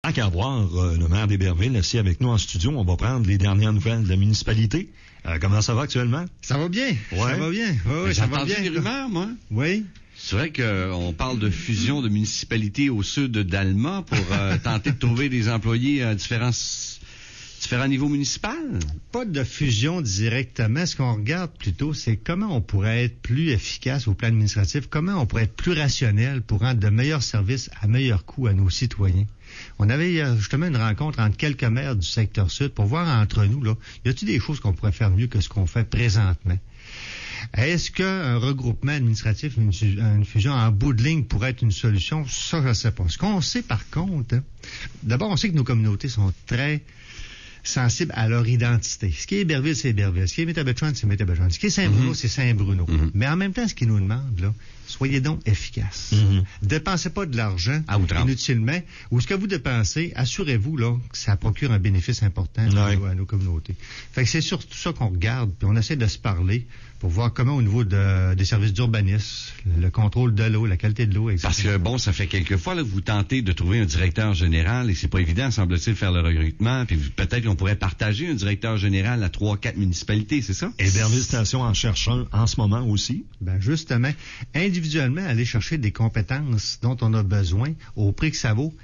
tant qu'à voir le maire d'Héberville assis avec nous en studio, on va prendre les dernières nouvelles de la municipalité. Comment ça va actuellement? Ça va bien. Ouais. Ça va bien. Oui, j'ai entendu des rumeurs, moi. Oui. C'est vrai qu'on parle de fusion de municipalités au sud d'Alma pour tenter de trouver des employés à différents niveaux municipaux. Pas de fusion directement. Ce qu'on regarde plutôt, c'est comment on pourrait être plus efficace au plan administratif, comment on pourrait être plus rationnel pour rendre de meilleurs services à meilleur coût à nos citoyens. On avait justement une rencontre entre quelques maires du secteur sud pour voir entre nous, là, y a-t-il des choses qu'on pourrait faire mieux que ce qu'on fait présentement? Est-ce qu'un regroupement administratif, une fusion en bout de ligne pourrait être une solution? Ça, je ne sais pas. Ce qu'on sait par contre, d'abord, on sait que nos communautés sont très sensibles à leur identité. Ce qui est Héberville, c'est Héberville. Ce qui est Métabetchouan, c'est Métabetchouan. Ce qui est Saint-Bruno, c'est Saint-Bruno. Mais en même temps, ce qu'ils nous demandent, là, soyez donc efficaces. Dépensez pas de l'argent inutilement. Ou ce que vous dépensez, assurez-vous là que ça procure un bénéfice important à nos communautés. Fait que c'est surtout ça qu'on regarde, puis on essaie de se parler pour voir comment au niveau des services d'urbanisme, le contrôle de l'eau, la qualité de l'eau, etc. Parce que, bon, ça fait quelques fois là, que vous tentez de trouver un directeur général et c'est pas évident, semble-t-il, faire le recrutement. Puis peut-être qu'on pourrait partager un directeur général à 3-4 municipalités, c'est ça? Héberville Station en cherche un en ce moment aussi. Ben justement, individuellement, aller chercher des compétences dont on a besoin au prix que ça vaut.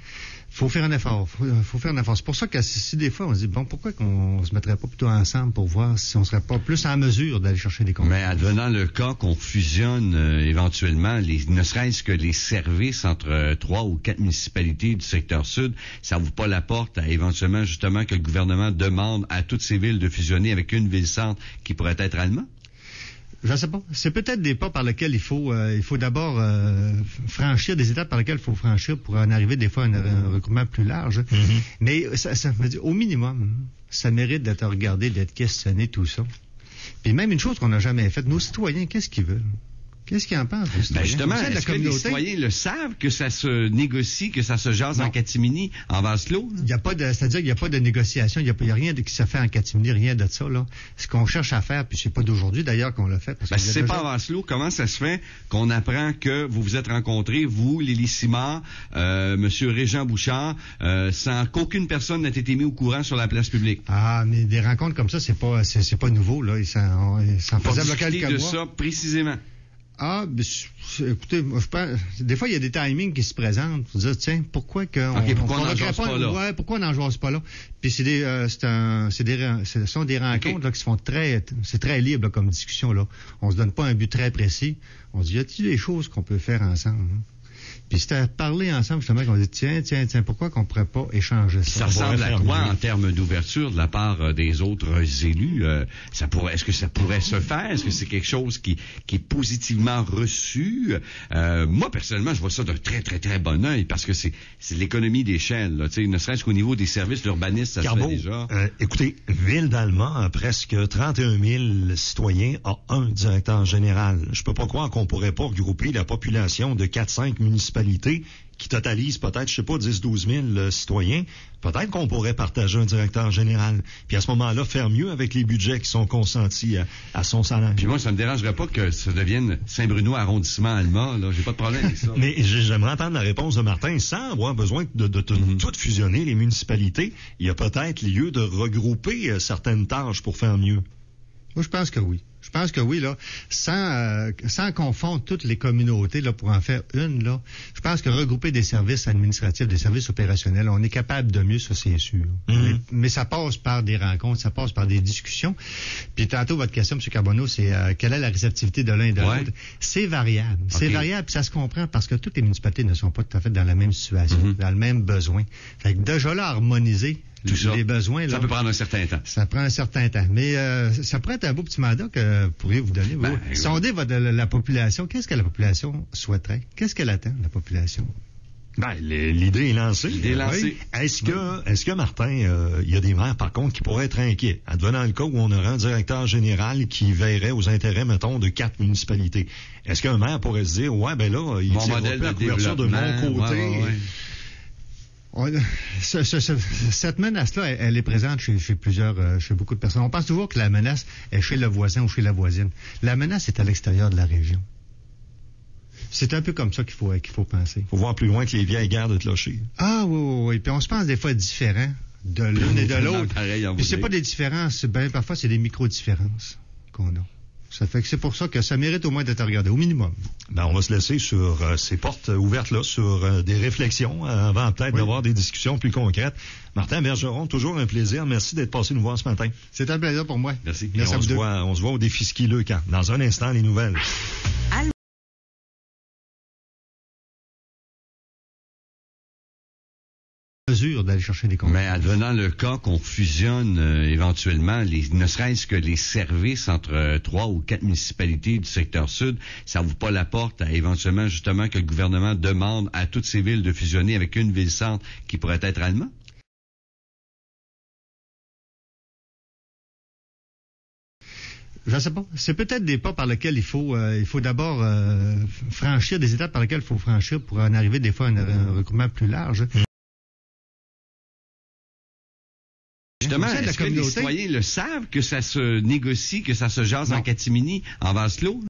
Faut faire un effort. Faut faire un effort. C'est pour ça que si des fois on se dit, bon, pourquoi qu'on se mettrait pas plutôt ensemble pour voir si on serait pas plus en mesure d'aller chercher des compétences? Mais advenant le cas qu'on fusionne éventuellement, ne serait-ce que les services entre 3 ou 4 municipalités du secteur sud, ça ouvre pas la porte à éventuellement justement que le gouvernement demande à toutes ces villes de fusionner avec une ville-centre qui pourrait être Alma? Je ne sais pas. C'est peut-être des pas par lesquels il faut d'abord franchir, des étapes par lesquelles il faut franchir pour en arriver des fois à un regroupement plus large. Mais ça me dit, au minimum, ça mérite d'être regardé, d'être questionné, tout ça. Puis même une chose qu'on n'a jamais faite, nos citoyens, qu'est-ce qu'ils veulent? Qu'est-ce qu'ils en pensent? Ben justement, est-ce que les citoyens le savent que ça se négocie, que ça se jase en catimini, en vase-clos? Il y a pas de, c'est-à-dire qu'il n'y a pas de négociation, il y a rien qui se fait en catimini, rien de ça, là. Ce qu'on cherche à faire, puis c'est pas d'aujourd'hui d'ailleurs qu'on l'a fait. Parce si c'est pas en vase-clos, comment ça se fait qu'on apprend que vous vous êtes rencontrés, vous, Lily Simard, Monsieur Régent Bouchard, sans qu'aucune personne n'ait été mise au courant sur la place publique? Ah, mais des rencontres comme ça, c'est pas nouveau, là. Ils s'en faisaient quelques mois. De ça précisément. Ah, écoutez, moi, je pense, des fois, il y a des timings qui se présentent. Faut dire, tiens, pourquoi pourquoi on n'en jase pas là? Ouais, pourquoi on n'en jase pas là? Puis ce sont des rencontres, là, qui se font c'est très libre, là, comme discussion, là. On se donne pas un but très précis. On se dit, y a-t-il des choses qu'on peut faire ensemble? Hein? Puis c'était à parler ensemble, justement, qu'on dit, tiens, pourquoi qu'on pourrait pas échanger ça? Ça ressemble à quoi en termes d'ouverture de la part des autres élus? Est-ce que ça pourrait se faire? Est-ce que c'est quelque chose qui est positivement reçu? Moi, personnellement, je vois ça d'un très, très, très bon œil parce que c'est l'économie d'échelle, là. Tu sais, ne serait-ce qu'au niveau des services d'urbanisme, ça Carbo, se fait déjà. Écoutez, Ville d'Alma a presque 31 000 citoyens, a un directeur général. Je peux pas croire qu'on pourrait pas regrouper la population de 4-5 municipalités qui totalise peut-être, 10-12 000 citoyens, peut-être qu'on pourrait partager un directeur général. Puis à ce moment-là, faire mieux avec les budgets qui sont consentis à son salaire. Puis moi, ça me dérangerait pas que ça devienne Saint-Bruno arrondissement Alma, là. J'ai pas de problème avec ça. Mais j'aimerais entendre la réponse de Martin. Sans avoir besoin de tout fusionner, les municipalités, il y a peut-être lieu de regrouper certaines tâches pour faire mieux. Moi, je pense que oui. Je pense que oui, là, sans confondre toutes les communautés, là, pour en faire une, là, je pense que regrouper des services administratifs, des services opérationnels, on est capable de mieux, ça, c'est sûr. Mais ça passe par des rencontres, ça passe par des discussions. Puis tantôt, votre question, M. Carbonneau, c'est quelle est la réceptivité de l'un et de l'autre? C'est variable. Okay. C'est variable, puis ça se comprend parce que toutes les municipalités ne sont pas tout à fait dans la même situation, dans le même besoin. Fait que déjà là, harmoniser les besoins, là, ça peut prendre un certain temps. Ça prend un certain temps. Mais ça pourrait être un beau petit mandat que pourriez-vous donner. Sondez la population. Qu'est-ce que la population souhaiterait? Qu'est-ce qu'elle attend, la population? L'idée est lancée. L'idée est lancée. Oui. Est-ce que Martin, il y a des maires, par contre, qui pourraient être inquiets? Advenant le cas où on aurait un directeur général qui veillerait aux intérêts, mettons, de 4 municipalités. Est-ce qu'un maire pourrait se dire, ouais, ben là, il tirera plus la couverture de mon côté? Cette menace-là, elle est présente chez beaucoup de personnes. On pense toujours que la menace est chez le voisin ou chez la voisine. La menace est à l'extérieur de la région. C'est un peu comme ça qu'il faut penser. Faut voir plus loin que les vieilles guerres de clocher. Ah oui. Puis on se pense des fois différent de l'une et de l'autre. Puis c'est pas des différences, parfois c'est des micro-différences qu'on a. Ça fait que c'est pour ça que ça mérite au moins d'être regardé, au minimum. On va se laisser sur ces portes ouvertes-là, sur des réflexions, avant peut-être d'avoir des discussions plus concrètes. Martin Bergeron, toujours un plaisir. Merci d'être passé nous voir ce matin. C'est un plaisir pour moi. Merci. Merci à vous deux. On se voit au défi ski Leucan. Dans un instant, les nouvelles. Mesure d'aller chercher des comptes. Mais advenant le cas qu'on fusionne éventuellement, ne serait-ce que les services entre 3 ou 4 municipalités du secteur sud, ça ouvre pas la porte à éventuellement justement que le gouvernement demande à toutes ces villes de fusionner avec une ville-centre qui pourrait être allemande? Je sais pas. C'est peut-être des pas par lesquels il faut d'abord franchir, des étapes par lesquelles il faut franchir pour en arriver des fois à un regroupement plus large. Justement, est-ce que les citoyens le savent que ça se négocie, que ça se jase en catimini, en vase clos?